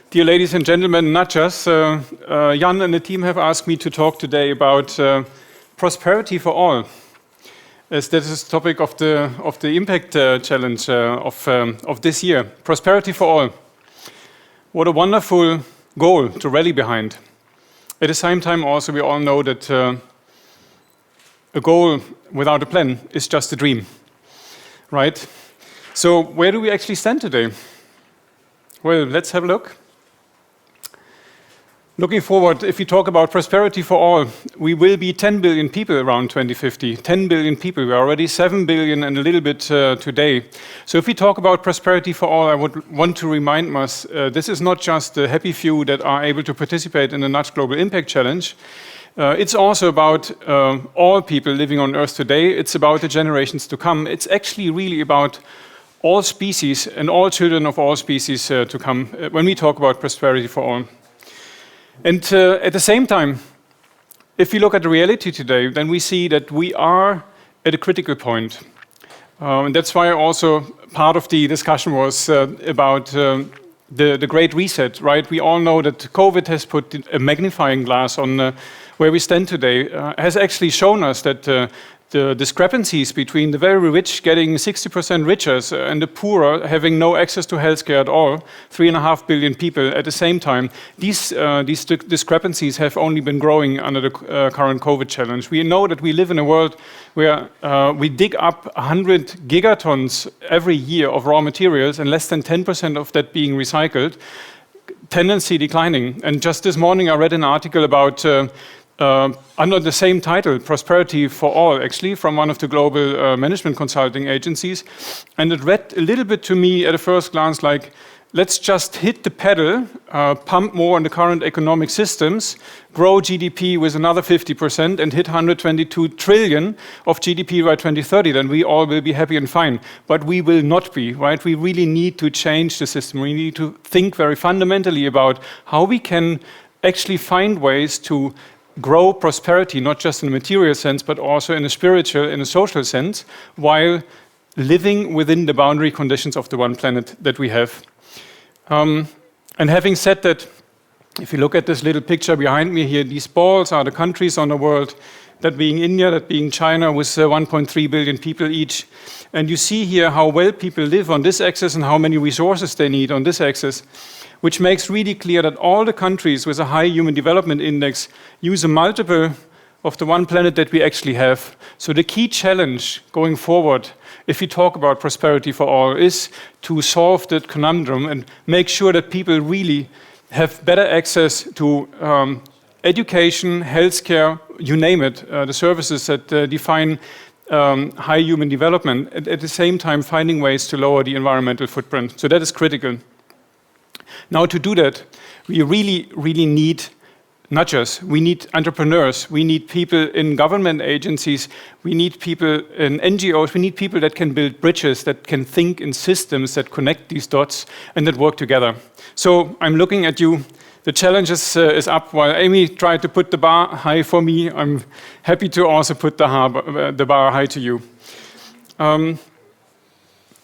Dear ladies and gentlemen, nudgers, Jan and the team have asked me to talk today about prosperity for all, as that is the topic of the impact challenge of this year. Prosperity for all. What a wonderful goal to rally behind. At the same time, also, we all know that a goal without a plan is just a dream, right? So where do we actually stand today? Well, let's have a look. Looking forward, if we talk about prosperity for all, we will be 10 billion people around 2050. 10 billion people. We're already 7 billion and a little bit today. So if we talk about prosperity for all, I would want to remind us, this is not just the happy few that are able to participate in the Nudge Global Impact Challenge. It's also about all people living on Earth today. It's about the generations to come. It's actually really about all species and all children of all species to come when we talk about prosperity for all. And at the same time, if we look at the reality today, then we see that we are at a critical point. And that's why also part of the discussion was about the Great Reset, right? We all know that COVID has put a magnifying glass on where we stand today, has actually shown us that the discrepancies between the very rich getting 60% richer and the poor having no access to healthcare at all, 3.5 billion people at the same time, these discrepancies have only been growing under the current COVID challenge. We know that we live in a world where we dig up 100 gigatons every year of raw materials and less than 10% of that being recycled, tendency declining. And just this morning I read an article about under the same title, Prosperity for All, actually, from one of the global management consulting agencies. And it read a little bit to me at a first glance like, let's just hit the pedal, pump more on the current economic systems, grow GDP with another 50% and hit 122 trillion of GDP by 2030, then we all will be happy and fine. But we will not be, right? We really need to change the system. We need to think very fundamentally about how we can actually find ways to grow prosperity, not just in a material sense, but also in a spiritual, in a social sense, while living within the boundary conditions of the one planet that we have. And having said that, if you look at this little picture behind me here, these balls are the countries on the world, that being India, that being China, with 1.3 billion people each. And you see here how well people live on this axis and how many resources they need on this axis, which makes really clear that all the countries with a high human development index use a multiple of the one planet that we actually have. So the key challenge going forward, if we talk about prosperity for all, is to solve that conundrum and make sure that people really have better access to education, healthcare, you name it, the services that define high human development, and at the same time finding ways to lower the environmental footprint. So that is critical. Now, to do that, we really need nudgers. We need entrepreneurs. We need people in government agencies. We need people in NGOs. We need people that can build bridges, that can think in systems that connect these dots and that work together. So I'm looking at you. The challenge is up. While Amy tried to put the bar high for me, I'm happy to also put the bar high to you.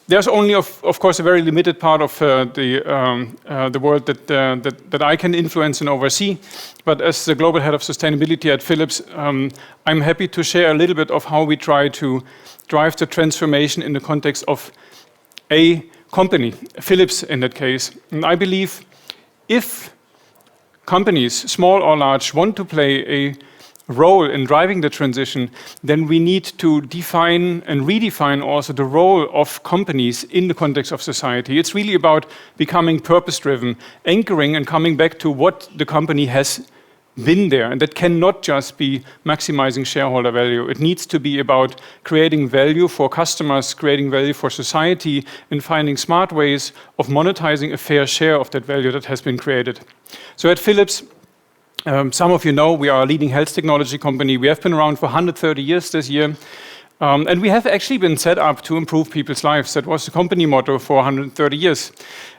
There's only, of course, a very limited part of the world that I can influence and oversee. But as the global head of sustainability at Philips, I'm happy to share a little bit of how we try to drive the transformation in the context of a company, Philips in that case. And I believe if companies, small or large, want to play a role in driving the transition, then we need to define and redefine also the role of companies in the context of society. It's really about becoming purpose-driven, anchoring and coming back to what the company has been there. And that cannot just be maximizing shareholder value. It needs to be about creating value for customers, creating value for society, and finding smart ways of monetizing a fair share of that value that has been created. So at Philips, some of you know we are a leading health technology company. We have been around for 130 years this year. And we have actually been set up to improve people's lives. That was the company motto for 130 years.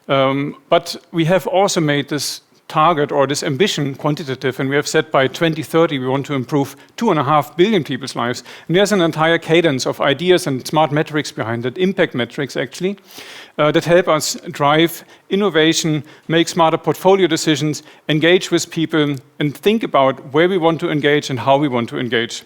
But we have also made this target or this ambition quantitative, and we have said by 2030 we want to improve 2.5 billion people's lives. And there's an entire cadence of ideas and smart metrics behind it, impact metrics actually, that help us drive innovation, make smarter portfolio decisions, engage with people, and think about where we want to engage and how we want to engage.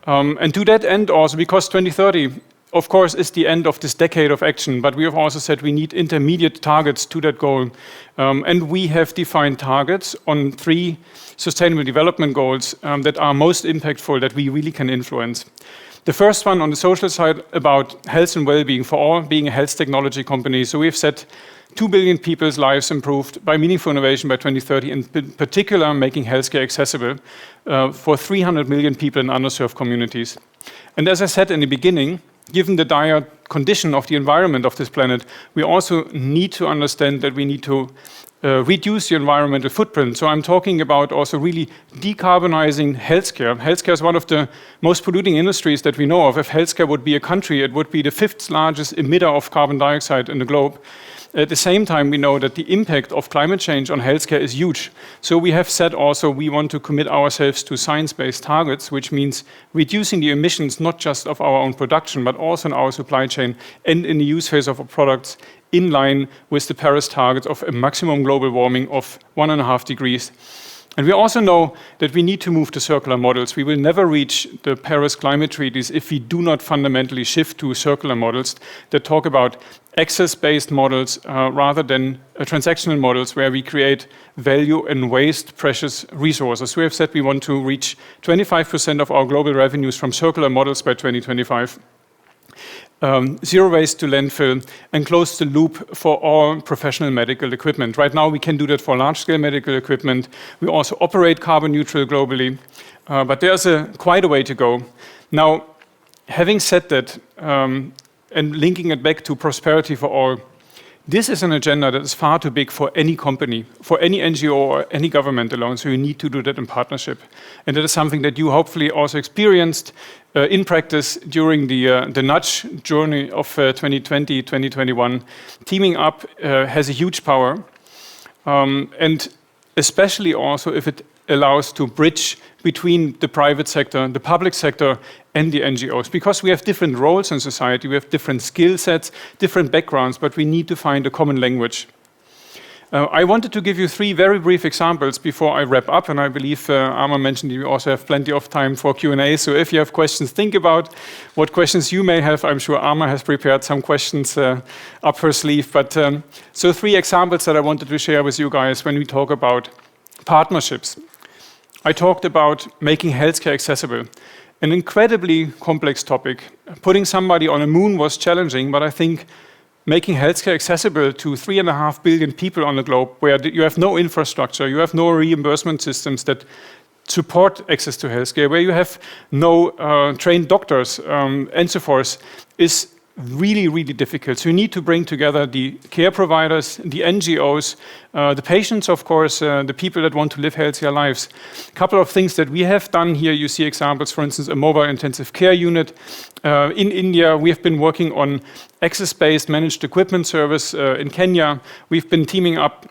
And to that end also, because 2030, of course, is the end of this decade of action, but we have also said we need intermediate targets to that goal. And we have defined targets on 3 sustainable development goals that are most impactful, that we really can influence. The first one on the social side about health and well-being for all, being a health technology company. So we've set 2 billion people's lives improved by meaningful innovation by 2030, in particular making healthcare accessible for 300 million people in underserved communities. And as I said in the beginning, given the dire condition of the environment of this planet, we also need to understand that we need to reduce the environmental footprint. So I'm talking about also really decarbonizing healthcare. Healthcare is one of the most polluting industries that we know of. If healthcare would be a country, it would be the 5th largest emitter of carbon dioxide in the globe. At the same time, we know that the impact of climate change on healthcare is huge. So we have said also we want to commit ourselves to science-based targets, which means reducing the emissions not just of our own production, but also in our supply chain and in the use phase of our products in line with the Paris targets of a maximum global warming of 1.5 degrees. And we also know that we need to move to circular models. We will never reach the Paris climate treaties if we do not fundamentally shift to circular models that talk about access-based models rather than transactional models where we create value and waste precious resources. We have said we want to reach 25% of our global revenues from circular models by 2025. Zero waste to landfill, and close the loop for all professional medical equipment. Right now we can do that for large-scale medical equipment. We also operate carbon neutral globally, but there's quite a way to go. Now, having said that, and linking it back to prosperity for all, this is an agenda that is far too big for any company, for any NGO or any government alone, so you need to do that in partnership. And that is something that you hopefully also experienced in practice during the nudge journey of 2020, 2021. Teaming up has a huge power, and especially also if it allows to bridge between the private sector, the public sector, and the NGOs. Because we have different roles in society, we have different skill sets, different backgrounds, but we need to find a common language. I wanted to give you 3 very brief examples before I wrap up, and I believe Arma mentioned you also have plenty of time for Q&A, so if you have questions, think about what questions you may have. I'm sure Arma has prepared some questions up her sleeve, but so 3 examples that I wanted to share with you guys when we talk about partnerships. I talked about making healthcare accessible, an incredibly complex topic. Putting somebody on a moon was challenging, but I think making healthcare accessible to 3.5 billion people on the globe, where you have no infrastructure, you have no reimbursement systems that support access to healthcare, where you have no trained doctors and so forth, is really, really difficult. So you need to bring together the care providers, the NGOs, the patients, of course, the people that want to live healthier lives. A couple of things that we have done here, you see examples, for instance, a mobile intensive care unit. In India, we have been working on access-based managed equipment service in Kenya. We've been teaming up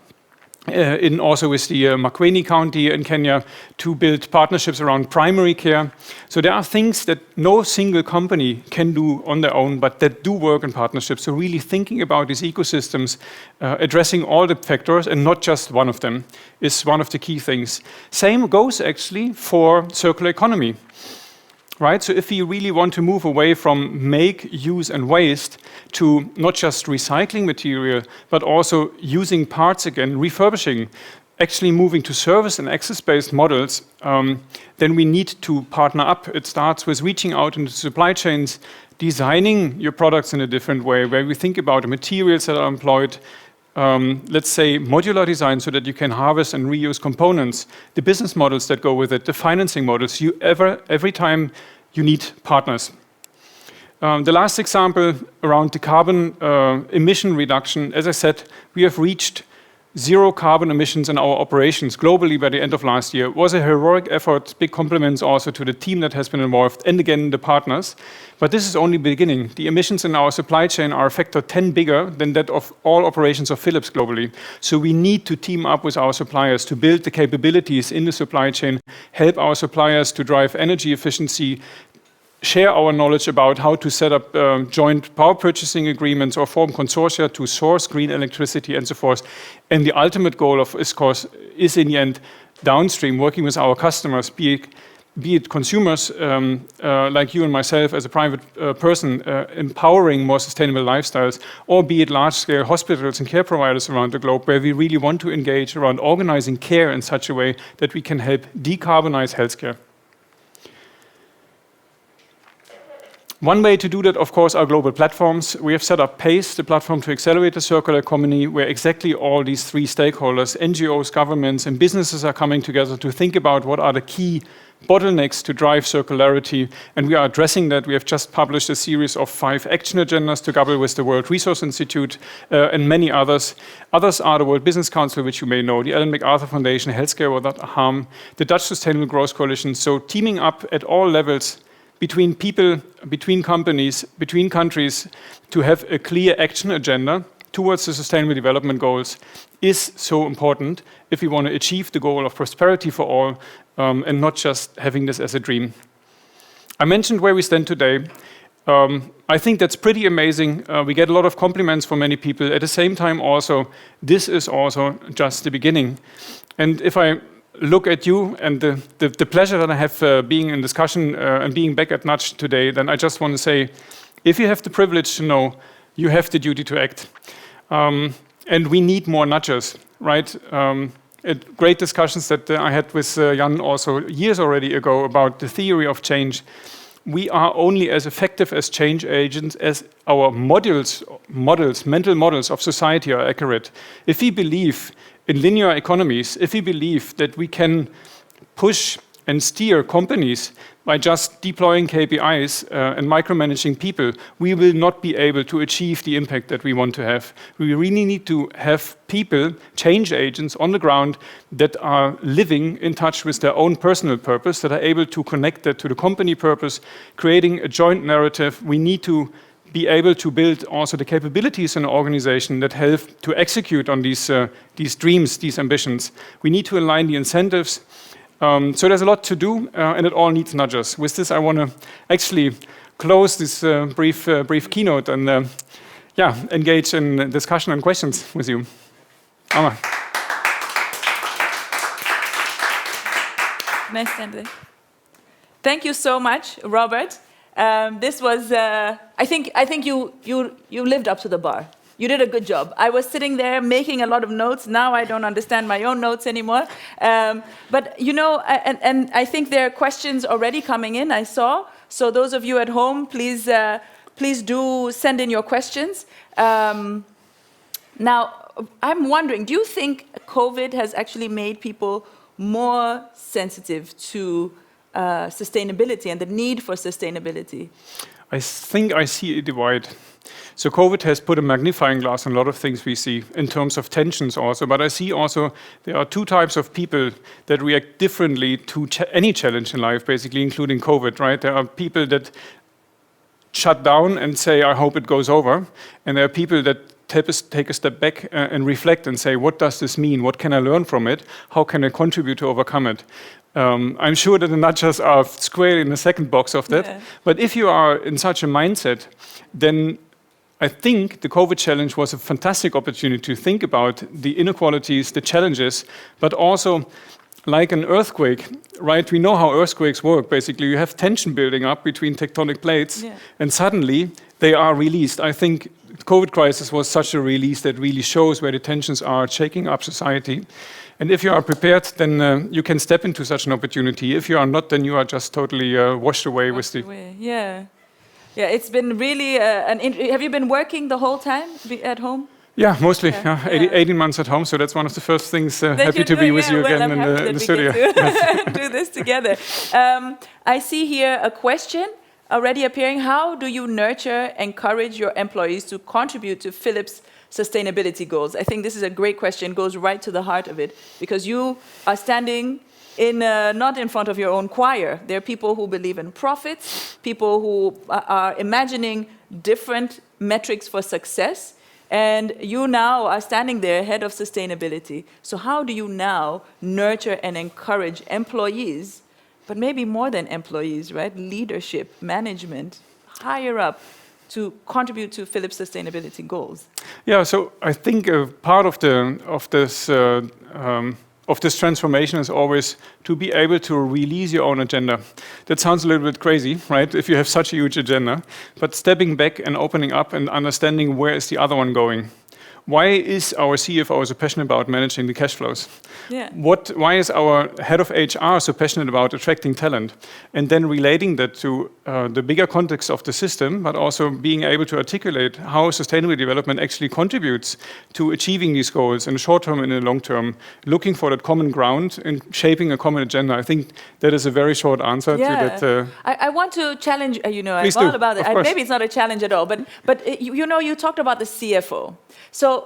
also with the Makueni County in Kenya to build partnerships around primary care. So there are things that no single company can do on their own, but that do work in partnerships. So really thinking about these ecosystems, addressing all the factors and not just one of them is one of the key things. Same goes actually for circular economy. Right? So if we really want to move away from make, use, and waste to not just recycling material, but also using parts again, refurbishing, actually moving to service and access-based models, then we need to partner up. It starts with reaching out into supply chains, designing your products in a different way, where we think about the materials that are employed, let's say modular design so that you can harvest and reuse components, the business models that go with it, the financing models. Every time you need partners. The last example around the carbon emission reduction, as I said, we have reached zero carbon emissions in our operations globally by the end of last year. It was a heroic effort. Big compliments also to the team that has been involved, and again, the partners. But this is only the beginning. The emissions in our supply chain are a factor 10 bigger than that of all operations of Philips globally. So we need to team up with our suppliers to build the capabilities in the supply chain, help our suppliers to drive energy efficiency, share our knowledge about how to set up joint power purchasing agreements or form consortia to source green electricity and so forth. And the ultimate goal of ISCORS is in the end downstream, working with our customers, be it consumers like you and myself as a private person, empowering more sustainable lifestyles, or be it large-scale hospitals and care providers around the globe, where we really want to engage around organizing care in such a way that we can help decarbonize healthcare. One way to do that, of course, are global platforms. We have set up PACE, the platform to accelerate the circular economy, where exactly all these three stakeholders, NGOs, governments, and businesses are coming together to think about what are the key bottlenecks to drive circularity, and we are addressing that. We have just published a series of 5 action agendas together with the World Resource Institute and many others. Others are the World Business Council, which you may know, the Ellen MacArthur Foundation, Healthcare Without Harm, the Dutch Sustainable Growth Coalition. So teaming up at all levels between people, between companies, between countries, to have a clear action agenda towards the Sustainable Development Goals is so important if we want to achieve the goal of prosperity for all and not just having this as a dream. I mentioned where we stand today. I think that's pretty amazing. We get a lot of compliments from many people. At the same time also, this is also just the beginning. And if I look at you and the pleasure that I have being in discussion and being back at Nudge today, then I just want to say, if you have the privilege to know, you have the duty to act. And we need more nudgers, right? Great discussions that I had with Jan also years already ago about the theory of change. We are only as effective as change agents as our mental models of society are accurate. If we believe in linear economies, if we believe that we can push and steer companies by just deploying KPIs and micromanaging people, we will not be able to achieve the impact that we want to have. We really need to have people, change agents on the ground that are living in touch with their own personal purpose, that are able to connect that to the company purpose, creating a joint narrative. We need to be able to build also the capabilities in an organization that help to execute on these dreams, these ambitions. We need to align the incentives. So there's a lot to do, and it all needs nudges. With this, I want to actually close this brief keynote and engage in discussion and questions with you. Anna. Nice, Andy. Thank you so much, Robert. This was, I think you lived up to the bar. You did a good job. I was sitting there making a lot of notes. Now I don't understand my own notes anymore. But you know, and I think there are questions already coming in, I saw. So those of you at home, please do send in your questions. Now, I'm wondering, do you think COVID has actually made people more sensitive to sustainability and the need for sustainability? I think I see a divide. So COVID has put a magnifying glass on a lot of things we see in terms of tensions also, but I see also there are two types of people that react differently to any challenge in life, basically, including COVID, right? There are people that shut down and say, I hope it goes over, and there are people that take a step back and reflect and say, what does this mean? What can I learn from it? How can I contribute to overcome it? I'm sure that the nudgers are square in the second box of that, yeah. But if you are in such a mindset, then I think the COVID challenge was a fantastic opportunity to think about the inequalities, the challenges, but also like an earthquake, right? We know how earthquakes work. Basically, you have tension building up between tectonic plates, yeah. And suddenly they are released. I think the COVID crisis was such a release that really shows where the tensions are shaking up society. And if you are prepared, then you can step into such an opportunity. If you are not, then you are just totally washed away with the... Yeah. Yeah, it's been really have you been working the whole time at home? Yeah, mostly. Yeah. 18 months at home, so that's one of the first things. Happy to be with you again in the studio. Do this together. I see here a question. already appearing. How do you nurture, encourage your employees to contribute to Philips' sustainability goals? I think this is a great question, goes right to the heart of it, because you are standing not in front of your own choir. There are people who believe in profits, people who are imagining different metrics for success, and you now are standing there, head of sustainability. So how do you now nurture and encourage employees, but maybe more than employees, right? Leadership, management, higher up, to contribute to Philips' sustainability goals? Yeah, so I think part of this transformation is always to be able to release your own agenda. That sounds a little bit crazy, right? If you have such a huge agenda, but stepping back and opening up and understanding where is the other one going. Why is our CFO so passionate about managing the cash flows? Yeah. Why is our head of HR so passionate about attracting talent? And then relating that to the bigger context of the system, but also being able to articulate how sustainable development actually contributes to achieving these goals in the short term and in the long term, looking for that common ground and shaping a common agenda. I think that is a very short answer to that. I want to challenge, I'm Please all do, about it. Maybe it's not a challenge at all, but you talked about the CFO. So,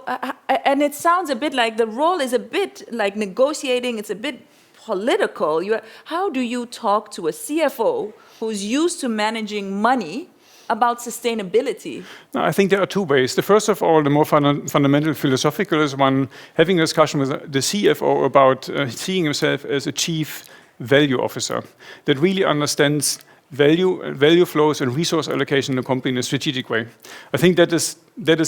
and it sounds a bit like the role is a bit like negotiating, it's a bit political. How do you talk to a CFO who's used to managing money about sustainability? No, I think there are two ways. The first of all, the more fundamental philosophical is one, having a discussion with the CFO about seeing himself as a chief value officer that really understands value flows and resource allocation in the company in a strategic way. I think that is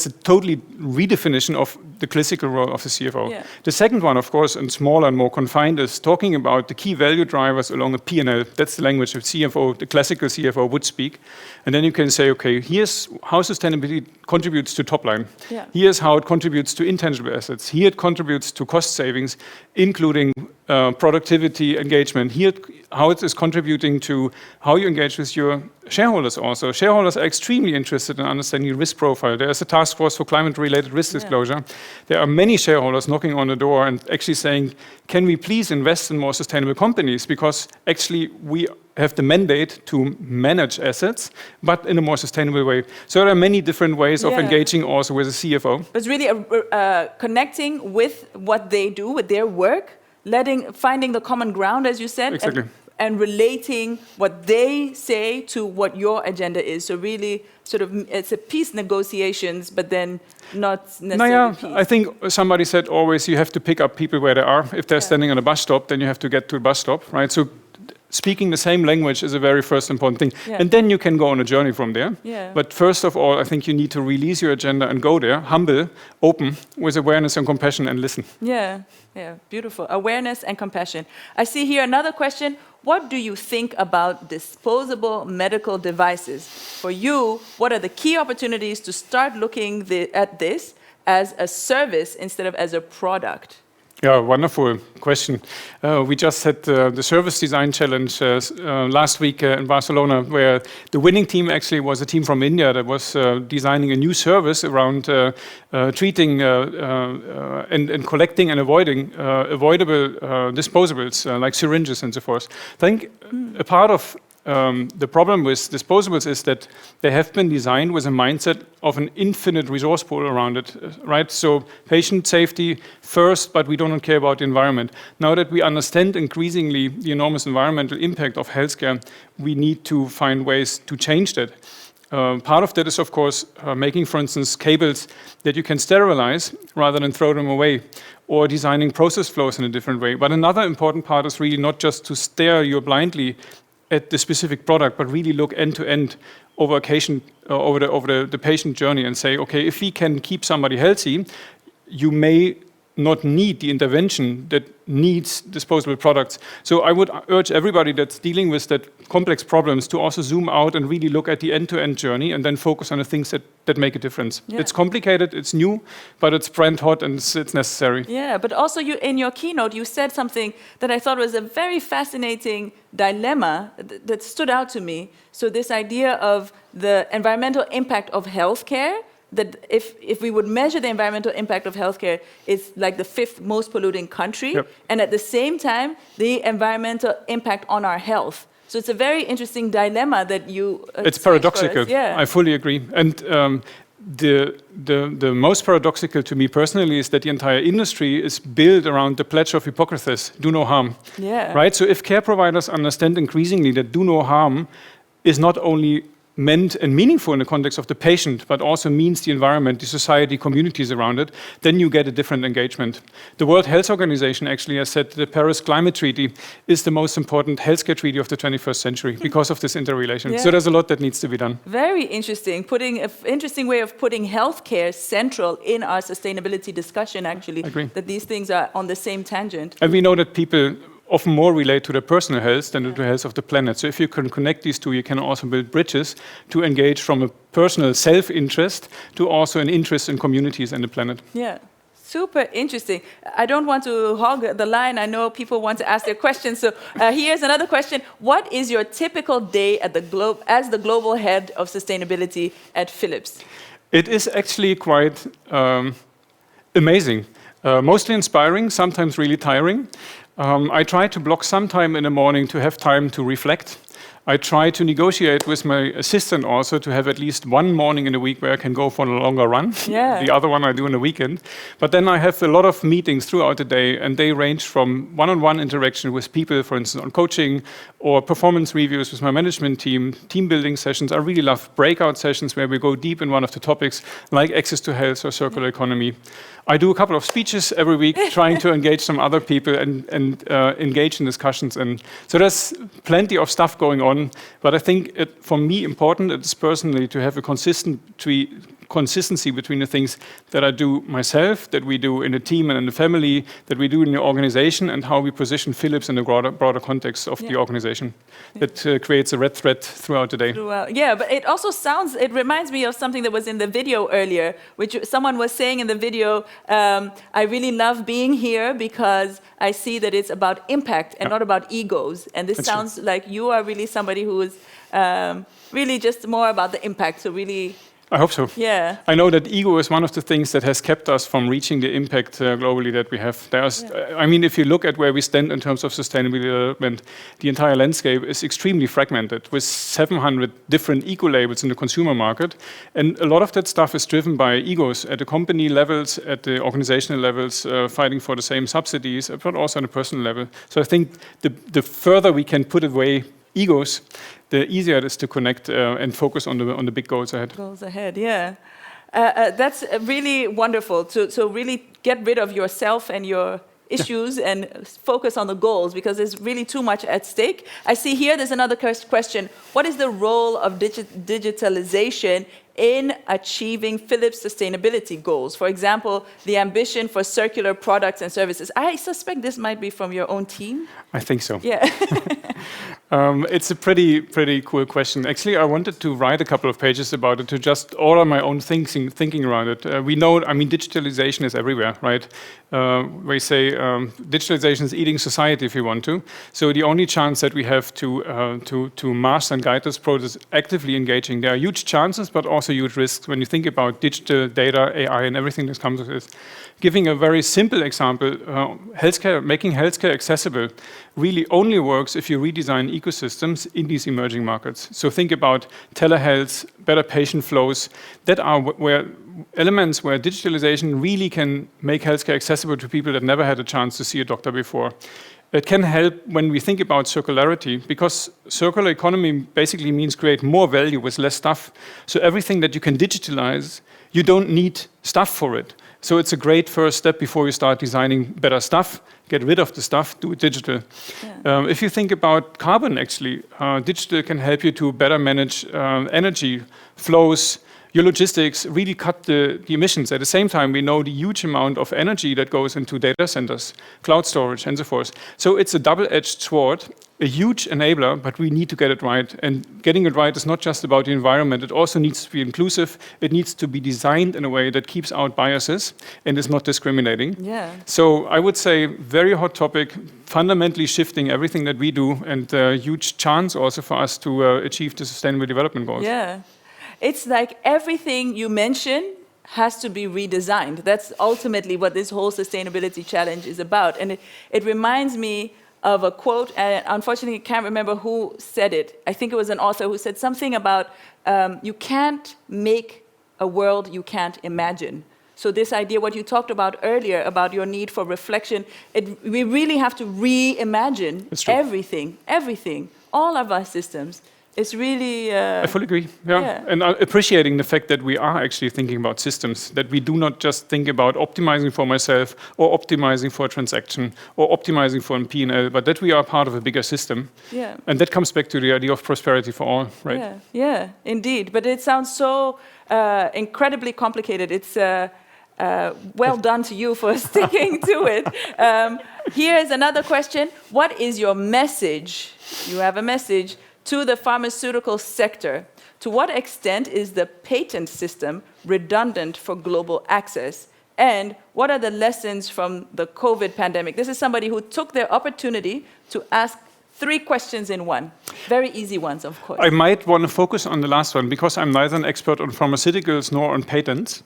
a totally redefinition of the classical role of the CFO. Yeah. The second one, of course, and smaller and more confined, is talking about the key value drivers along a P&L. That's the language the classical CFO would speak. And then you can say, okay, here's how sustainability contributes to top line. Yeah. Here's how it contributes to intangible assets. Here it contributes to cost savings, including productivity, engagement. Here, how it is contributing to how you engage with your shareholders also. Shareholders are extremely interested in understanding your risk profile. There is a task force for climate-related risk disclosure. There are many shareholders knocking on the door and actually saying, can we please invest in more sustainable companies? Because actually we have the mandate to manage assets, but in a more sustainable way. So there are many different ways of engaging also with a CFO. It's really connecting with what they do, with their work, finding the common ground, as you said, exactly. and relating what they say to what your agenda is. So really, it's a peace negotiations, but then not necessarily peace. I think somebody said always you have to pick up people where they are. If they're standing on a bus stop, then you have to get to the bus stop, right? So speaking the same language is a very first important thing. Yeah. And then you can go on a journey from there. Yeah. But first of all, I think you need to release your agenda and go there, humble, open, with awareness and compassion, and listen. Yeah, beautiful. Awareness and compassion. I see here another question. What do you think about disposable medical devices? For you, what are the key opportunities to start looking at this as a service instead of as a product? Yeah, wonderful question. We just had the Service Design Challenge last week in Barcelona, where the winning team actually was a team from India that was designing a new service around treating and collecting and avoiding avoidable disposables like syringes and so forth. I think a part of the problem with disposables is that they have been designed with a mindset of an infinite resource pool around it, right? So patient safety first, but we don't care about the environment. Now that we understand increasingly the enormous environmental impact of healthcare, we need to find ways to change that. Part of that is, of course, making, for instance, cables that you can sterilize rather than throw them away, or designing process flows in a different way. But another important part is really not just to stare you blindly at the specific product, but really look end-to-end over the patient journey and say, okay, if we can keep somebody healthy, you may not need the intervention that needs disposable products. So I would urge everybody that's dealing with that complex problems to also zoom out and really look at the end-to-end journey and then focus on the things that make a difference. Yeah. It's complicated, it's new, but it's brand hot and it's necessary. Yeah, but also in your keynote, you said something that I thought was a very fascinating dilemma that stood out to me. So this idea of the environmental impact of healthcare, that if we would measure the environmental impact of healthcare, it's like the 5th most polluting country. Yep. And at the same time, the environmental impact on our health. So it's a very interesting dilemma that you. It's paradoxical. Yeah. I fully agree. And the most paradoxical to me personally is that the entire industry is built around the pledge of Hippocrates: do no harm. Yeah. Right. So if care providers understand increasingly that do no harm is not only meant and meaningful in the context of the patient, but also means the environment, the society, communities around it, then you get a different engagement. The World Health Organization actually has said the Paris Climate Treaty is the most important healthcare treaty of the 21st century because of this interrelation. Yeah. So there's a lot that needs to be done. Very interesting. Interesting way of putting healthcare central in our sustainability discussion, actually. I agree. That these things are on the same tangent. And we know that people often more relate to their personal health than to the health of the planet. So if you can connect these two, you can also build bridges to engage from a personal self-interest to also an interest in communities and the planet. Yeah. Super interesting. I don't want to hog the line. I know people want to ask their questions. So here's another question. What is your typical day at as the global head of sustainability at Philips? It is actually quite amazing. Mostly inspiring, sometimes really tiring. I try to block some time in the morning to have time to reflect. I try to negotiate with my assistant also to have at least one morning in a week where I can go for a longer run. Yeah. The other one I do in the weekend. But then I have a lot of meetings throughout the day, and they range from one-on-one interaction with people, for instance, on coaching, or performance reviews with my management team building sessions. I really love breakout sessions where we go deep in one of the topics, like access to health or circular economy. I do a couple of speeches every week, trying to engage some other people and engage in discussions. And so there's plenty of stuff going on. But I think for me, important it is personally to have a consistency between the things that I do myself, that we do in a team and in the family, that we do in the organization, and how we position Philips in the broader context of the organization. That creates a red thread throughout the day. Yeah, but it also it reminds me of something that was in the video earlier, which someone was saying in the video, I really love being here because I see that it's about impact and not about egos. And this sounds like you are really somebody who is really just more about the impact, so really... I hope so. Yeah. I know that ego is one of the things that has kept us from reaching the impact globally that we have. I mean, if you look at where we stand in terms of sustainable development, the entire landscape is extremely fragmented with 700 different eco-labels in the consumer market. And a lot of that stuff is driven by egos at the company levels, at the organizational levels, fighting for the same subsidies, but also on a personal level. So I think the further we can put away egos, the easier it is to connect and focus on the big goals ahead. Goals ahead, yeah. That's really wonderful to really get rid of yourself and your issues and focus on the goals, because there's really too much at stake. I see here there's another question. What is the role of digitalization in achieving Philips' sustainability goals? For example, the ambition for circular products and services. I suspect this might be from your own team. I think so. Yeah. It's a pretty cool question. Actually, I wanted to write a couple of pages about it to just order my own thinking around it. We know, I mean, digitalization is everywhere, right? We say digitalization is eating society, if you want to. So the only chance that we have to master and guide this process actively engaging, there are huge chances, but also huge risks when you think about digital data, AI, and everything that comes with it. Giving a very simple example, making healthcare accessible really only works if you redesign ecosystems in these emerging markets. So think about telehealth, better patient flows, that are elements where digitalization really can make healthcare accessible to people that never had a chance to see a doctor before. It can help when we think about circularity, because circular economy basically means create more value with less stuff. So everything that you can digitalize, you don't need stuff for it. So it's a great first step before you start designing better stuff. Get rid of the stuff, do it digital. Yeah. If you think about carbon, actually, digital can help you to better manage energy flows, your logistics, really cut the emissions. At the same time, we know the huge amount of energy that goes into data centers, cloud storage, and so forth. So it's a double-edged sword, a huge enabler, but we need to get it right. And getting it right is not just about the environment. It also needs to be inclusive. It needs to be designed in a way that keeps out biases and is not discriminating. Yeah. So I would say very hot topic, fundamentally shifting everything that we do, and a huge chance also for us to achieve the Sustainable Development Goals. Yeah. It's like everything you mention has to be redesigned. That's ultimately what this whole sustainability challenge is about. And it reminds me of a quote, and unfortunately I can't remember who said it. I think it was an author who said something about you can't make a world you can't imagine. So this idea, what you talked about earlier, about your need for reflection, we really have to reimagine everything, all of our systems. It's really... I fully agree, yeah. And appreciating the fact that we are actually thinking about systems, that we do not just think about optimizing for myself or optimizing for a transaction or optimizing for a P&L, but that we are part of a bigger system. Yeah. And that comes back to the idea of prosperity for all, right? Yeah, indeed. But it sounds so incredibly complicated. It's well done to you for sticking to it. Here's another question. What is your message? You have a message to the pharmaceutical sector. To what extent is the patent system redundant for global access? And what are the lessons from the COVID pandemic? This is somebody who took their opportunity to ask 3 questions in one. Very easy ones, of course. I might want to focus on the last one because I'm neither an expert on pharmaceuticals nor on patents.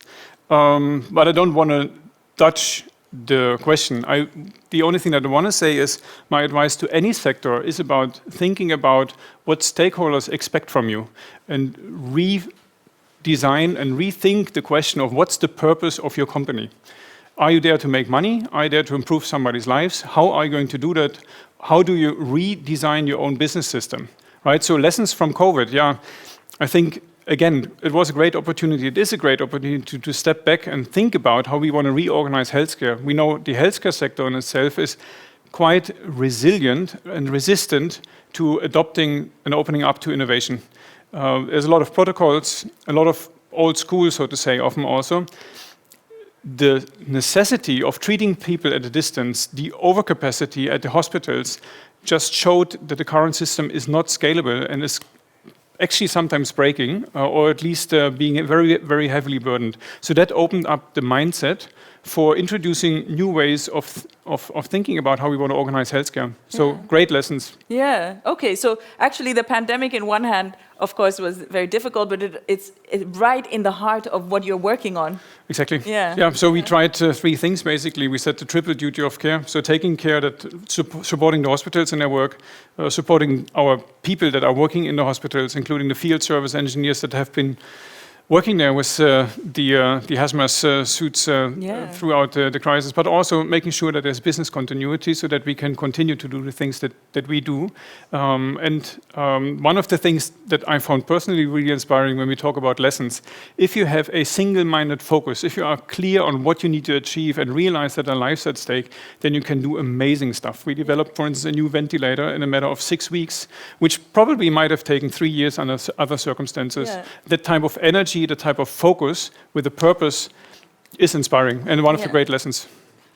But I don't want to dodge the question. The only thing that I want to say is my advice to any sector is about thinking about what stakeholders expect from you and redesign and rethink the question of what's the purpose of your company. Are you there to make money? Are you there to improve somebody's lives? How are you going to do that? How do you redesign your own business system? Right? So lessons from COVID, I think again, it was a great opportunity. It is a great opportunity to step back and think about how we want to reorganize healthcare. We know the healthcare sector in itself is quite resilient and resistant to adopting and opening up to innovation. There's a lot of protocols, a lot of old school, so to say, often also. The necessity of treating people at a distance, the overcapacity at the hospitals, just showed that the current system is not scalable and is actually sometimes breaking, or at least being very, very heavily burdened. So that opened up the mindset for introducing new ways of thinking about how we want to organize healthcare. So great lessons. Yeah, okay. So actually the pandemic in one hand, of course, was very difficult, but it's right in the heart of what you're working on. Exactly. Yeah. So we tried 3 things, basically. We said the triple duty of care. So taking care that supporting the hospitals in their work, supporting our people that are working in the hospitals, including the field service engineers that have been working there with the hazmat suits throughout the crisis, but also making sure that there's business continuity so that we can continue to do the things that we do. And one of the things that I found personally really inspiring when we talk about lessons, if you have a single-minded focus, if you are clear on what you need to achieve and realize that a life's at stake, then you can do amazing stuff. We developed, for instance, a new ventilator in a matter of 6 weeks, which probably might have taken 3 years under other circumstances. That type of energy, the type of focus with a purpose is inspiring and one of the great lessons.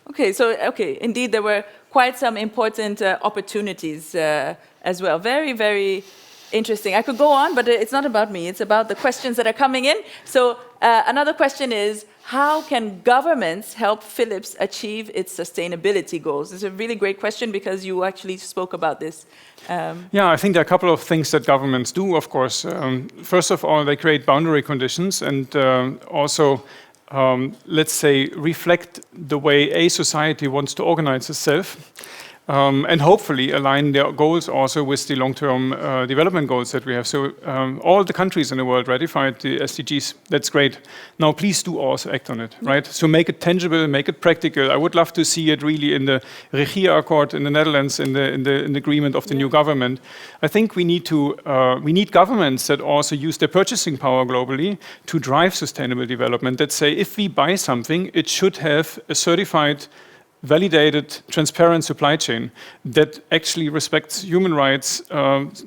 Okay, indeed there were quite some important opportunities as well. Very, very interesting. I could go on, but it's not about me. It's about the questions that are coming in. So another question is, how can governments help Philips achieve its sustainability goals? It's a really great question because you actually spoke about this. I think there are a couple of things that governments do, of course. First of all, they create boundary conditions and also, let's say, reflect the way a society wants to organize itself. And hopefully align their goals also with the long-term development goals that we have. So all the countries in the world ratified the SDGs. That's great. Now please do also act on it, right? So make it tangible, make it practical. I would love to see it really in the Regeerakkoord in the Netherlands, in the agreement of the new government. I think we need governments that also use their purchasing power globally to drive sustainable development. That say if we buy something, it should have a certified, validated, transparent supply chain that actually respects human rights,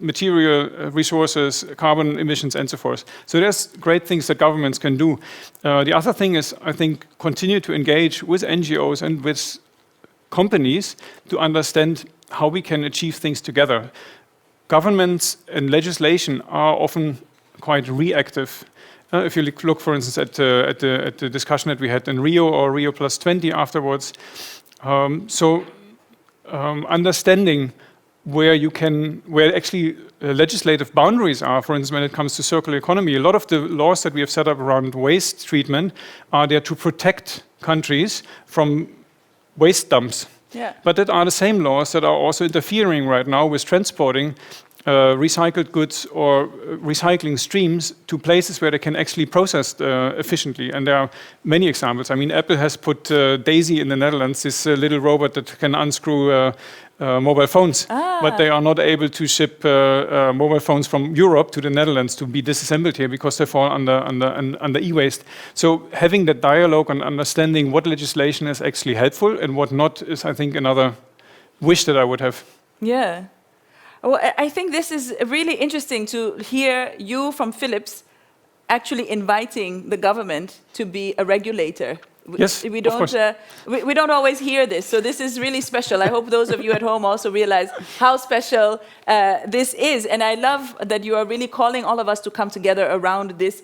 material resources, carbon emissions, and so forth. So there's great things that governments can do. The other thing is, I think, continue to engage with NGOs and with companies to understand how we can achieve things together. Governments and legislation are often quite reactive. If you look, for instance, at the discussion that we had in Rio or Rio Plus 20 afterwards, understanding where actually legislative boundaries are, for instance, when it comes to circular economy. A lot of the laws that we have set up around waste treatment are there to protect countries from waste dumps. Yeah. But that are the same laws that are also interfering right now with transporting recycled goods or recycling streams to places where they can actually process efficiently. And there are many examples. I mean, Apple has put Daisy in the Netherlands, this little robot that can unscrew mobile phones, but they are not able to ship mobile phones from Europe to the Netherlands to be disassembled here because they fall under e-waste. So having that dialogue and understanding what legislation is actually helpful and what not is, I think, another wish that I would have. Yeah. Well, I think this is really interesting to hear you from Philips actually inviting the government to be a regulator. Yes, we don't we don't always hear this, so this is really special. I hope those of you at home also realize how special this is, and I love that you are really calling all of us to come together around this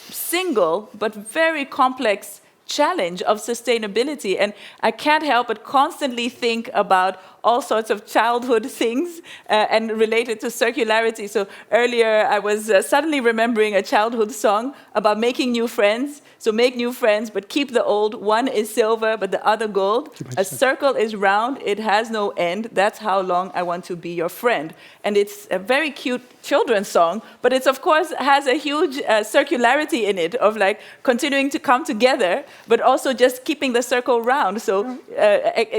single but very complex challenge of sustainability. And I can't help but constantly think about all sorts of childhood things and related to circularity. So earlier I was suddenly remembering a childhood song about making new friends. So make new friends, but keep the old. One is silver, but the other gold. A circle is round, it has no end. That's how long I want to be your friend. And it's a very cute children's song, but it's of course has a huge circularity in it of like continuing to come together, but also just keeping the circle round. So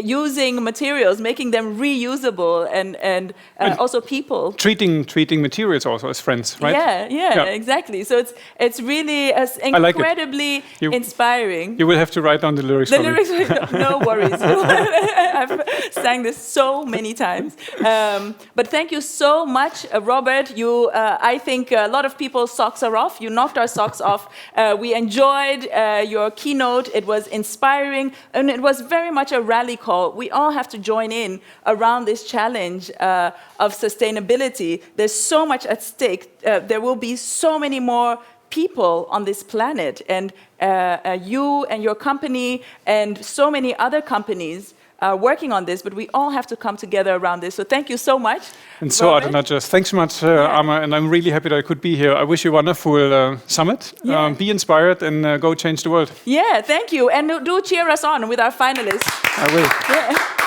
using materials, making them reusable, and also people. Treating materials also as friends, right? Yeah, exactly. So it's really incredibly inspiring. You will have to write down the lyrics. No worries. I've sang this so many times. But thank you so much, Robert. You, I think a lot of people's socks are off. You knocked our socks off. We enjoyed your keynote. It was inspiring, and it was very much a rally call. We all have to join in around this challenge of sustainability. There's so much at stake. There will be so many more people on this planet, and you and your company and so many other companies are working on this, but we all have to come together around this. So thank you so much. And so, Adenatjas, thanks so much, Amma, and I'm really happy that I could be here. I wish you a wonderful summit. Be inspired and go change the world. Yeah, thank you. And do cheer us on with our finalists. I will. Yeah.